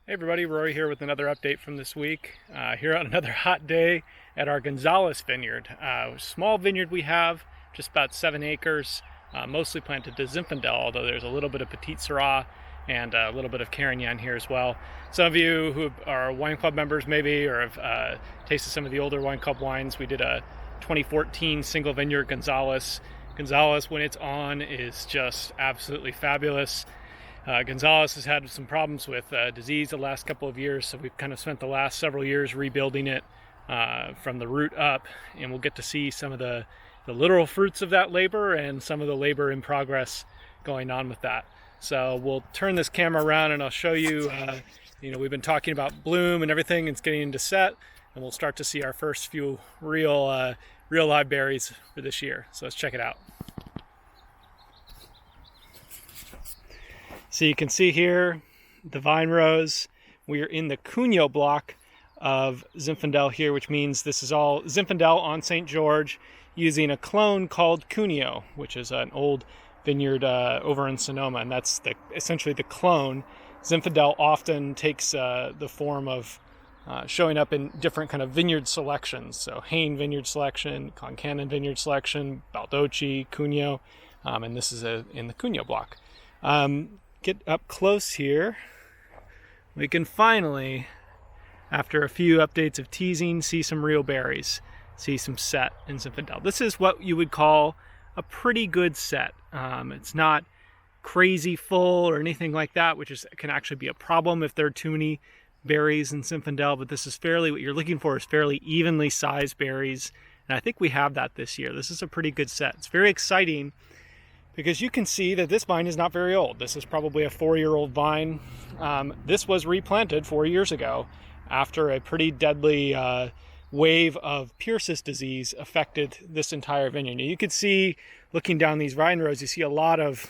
Hey everybody, Rory here with another update from this week. Here on another hot day at our Gonzalez vineyard. Small vineyard we have, just about 7 acres, mostly planted to Zinfandel, although there's a little bit of Petite Syrah and a little bit of Carignan here as well. Some of you who are wine club members maybe, or have tasted some of the older wine club wines, we did a 2014 single vineyard Gonzalez. Gonzalez, when it's on, is just absolutely fabulous. Gonzalez has had some problems with disease the last couple of years, so we've kind of spent the last several years rebuilding it from the root up, and we'll get to see some of the literal fruits of that labor and some of the labor in progress going on with that. So we'll turn this camera around and I'll show you, we've been talking about bloom and everything, it's getting into set, and we'll start to see our first few real live berries for this year. So let's check it out. So you can see here the vine rows. We are in the Cuneo block of Zinfandel here, which means this is all Zinfandel on St. George using a clone called Cuneo, which is an old vineyard over in Sonoma, and that's essentially the clone. Zinfandel often takes the form of showing up in different kind of vineyard selections. So Hain vineyard selection, Concannon vineyard selection, Baldocci, Cuneo, and this is in the Cuneo block. Get up close here, we can finally, after a few updates of teasing, see some real berries, see some set in Zinfandel. This is what you would call a pretty good set. It's not crazy full or anything like that, which can actually be a problem if there are too many berries in Zinfandel, but this is what you're looking for is fairly evenly sized berries, and I think we have that this year. This is a pretty good set. It's very exciting because you can see that this vine is not very old. This is probably a 4-year-old vine. This was replanted 4 years ago after a pretty deadly wave of Pierce's disease affected this entire vineyard. Now you can see, looking down these vine rows, you see a lot of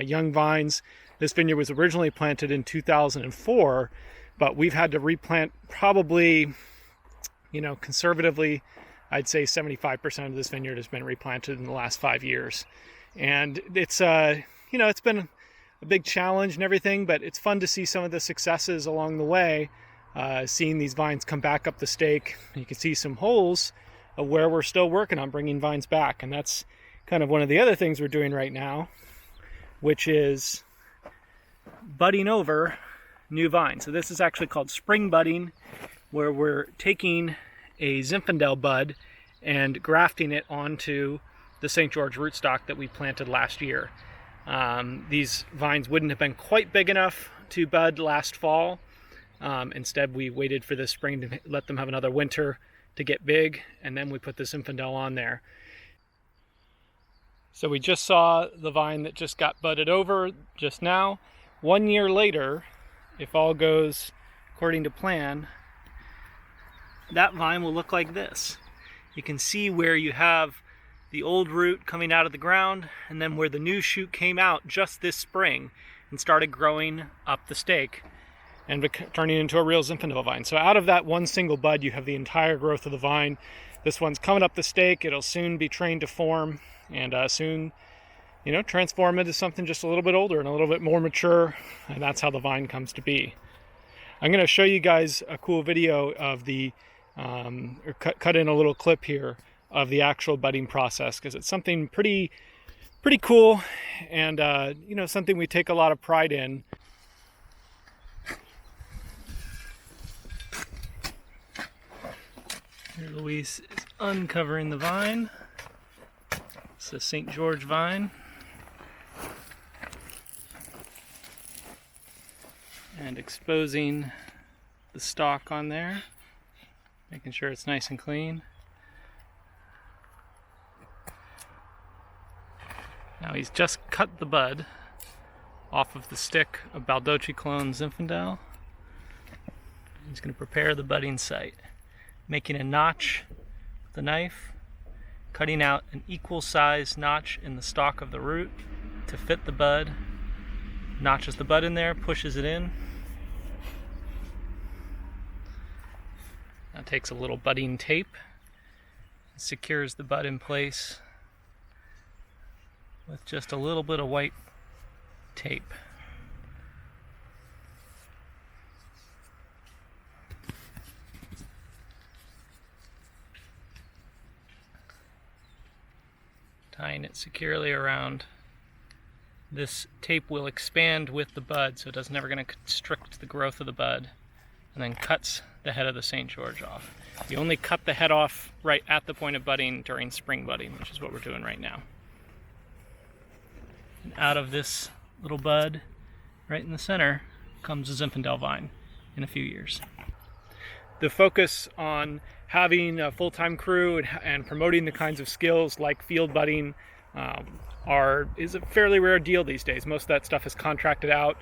young vines. This vineyard was originally planted in 2004, but we've had to replant probably, conservatively, I'd say 75% of this vineyard has been replanted in the last 5 years. And it's, it's been a big challenge and everything, but it's fun to see some of the successes along the way, seeing these vines come back up the stake. You can see some holes of where we're still working on bringing vines back. And that's kind of one of the other things we're doing right now, which is budding over new vines. So this is actually called spring budding, where we're taking a Zinfandel bud and grafting it onto the St. George rootstock that we planted last year. These vines wouldn't have been quite big enough to bud last fall. Instead, we waited for this spring to let them have another winter to get big, and then we put the Zinfandel on there. So we just saw the vine that just got budded over just now. 1 year later, if all goes according to plan, that vine will look like this. You can see where you have the old root coming out of the ground, and then where the new shoot came out just this spring and started growing up the stake and turning into a real Zinfandel vine. So out of that one single bud, you have the entire growth of the vine. This one's coming up the stake. It'll soon be trained to form, and soon, transform into something just a little bit older and a little bit more mature, and that's how the vine comes to be. I'm going to show you guys a cool video of the, or cut in a little clip here of the actual budding process, because it's something pretty cool, and something we take a lot of pride in. Here Luis is uncovering the vine. It's a St. George vine, and exposing the stalk on there, making sure it's nice and clean. Now he's just cut the bud off of the stick of Baldocci clone Zinfandel. He's going to prepare the budding site, making a notch with the knife, cutting out an equal size notch in the stalk of the root to fit the bud, notches the bud in there, pushes it in. Now takes a little budding tape, secures the bud in place with just a little bit of white tape. tying it securely around. This tape will expand with the bud, so it's never going to constrict the growth of the bud, and then cuts the head of the St. George off. You only cut the head off right at the point of budding during spring budding, which is what we're doing right now. And out of this little bud, right in the center, comes a Zinfandel vine in a few years. The focus on having a full-time crew and promoting the kinds of skills like field budding is a fairly rare deal these days. Most of that stuff is contracted out.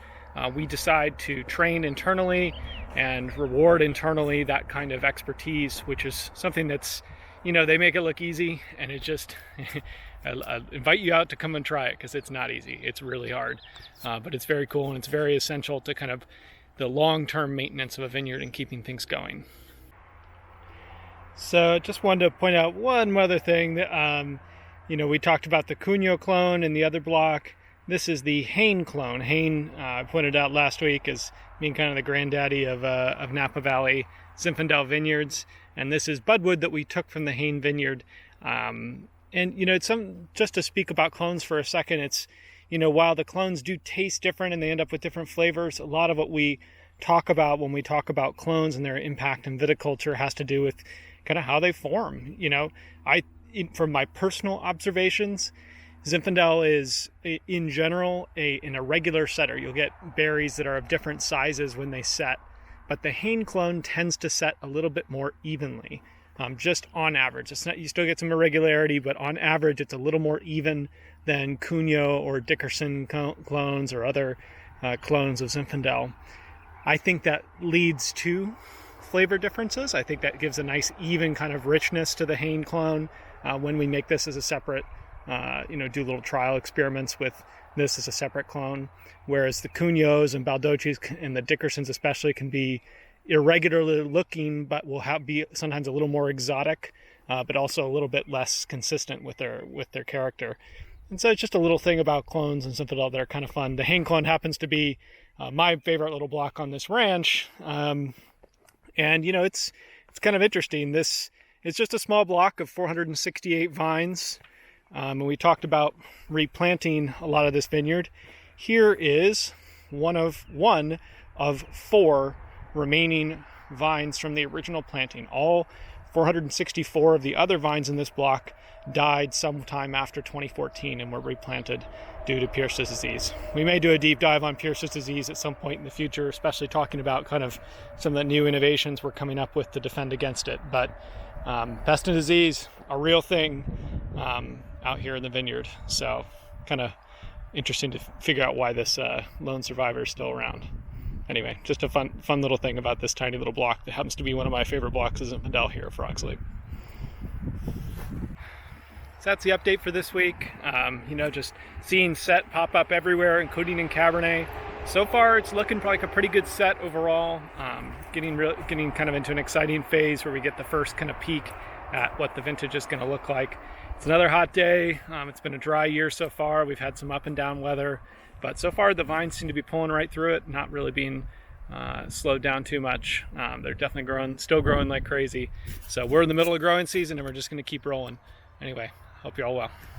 We decide to train internally and reward internally that kind of expertise, which is something that's, they make it look easy, and it just, I invite you out to come and try it, because it's not easy. It's really hard, but it's very cool, and it's very essential to kind of the long-term maintenance of a vineyard and keeping things going. So just wanted to point out one other thing that, we talked about the Cunio clone in the other block. This is the Hain clone. Hain, I pointed out last week, as being kind of the granddaddy of Napa Valley Zinfandel vineyards. And this is budwood that we took from the Hain vineyard. And, it's just to speak about clones for a second, it's, while the clones do taste different and they end up with different flavors, a lot of what we talk about when we talk about clones and their impact in viticulture has to do with kind of how they form. From my personal observations, Zinfandel is, in general, an irregular setter. You'll get berries that are of different sizes when they set, but the Hain clone tends to set a little bit more evenly, just on average. It's not, you still get some irregularity, but on average, it's a little more even than Cunio or Dickerson clones or other clones of Zinfandel. I think that leads to flavor differences. I think that gives a nice even kind of richness to the Hain clone when we make this as a separate, do little trial experiments with this as a separate clone, whereas the Cunios and Baldoccis and the Dickersons especially can be irregularly looking, but will be sometimes a little more exotic, but also a little bit less consistent with their character. And so it's just a little thing about clones and Zinfandel that are kind of fun. The Hain clone happens to be my favorite little block on this ranch, and it's kind of interesting. This is just a small block of 468 vines. And we talked about replanting a lot of this vineyard. Here is one of 4 remaining vines from the original planting. All 464 of the other vines in this block died sometime after 2014 and were replanted due to Pierce's disease. We may do a deep dive on Pierce's disease at some point in the future, especially talking about kind of some of the new innovations we're coming up with to defend against it. But pest and disease, a real thing out here in the vineyard. So kind of interesting to figure out why this lone survivor is still around. Anyway, just a fun little thing about this tiny little block that happens to be one of my favorite blocks of Zinfandel here at Frogs Lake. So that's the update for this week. Just seeing set pop up everywhere, including in Cabernet. So far, it's looking like a pretty good set overall. Getting kind of into an exciting phase where we get the first kind of peek at what the vintage is going to look like. It's another hot day. It's been a dry year so far. We've had some up and down weather, but so far the vines seem to be pulling right through it, not really being slowed down too much. They're definitely still growing like crazy. So we're in the middle of growing season and we're just going to keep rolling. Anyway, hope you're all well.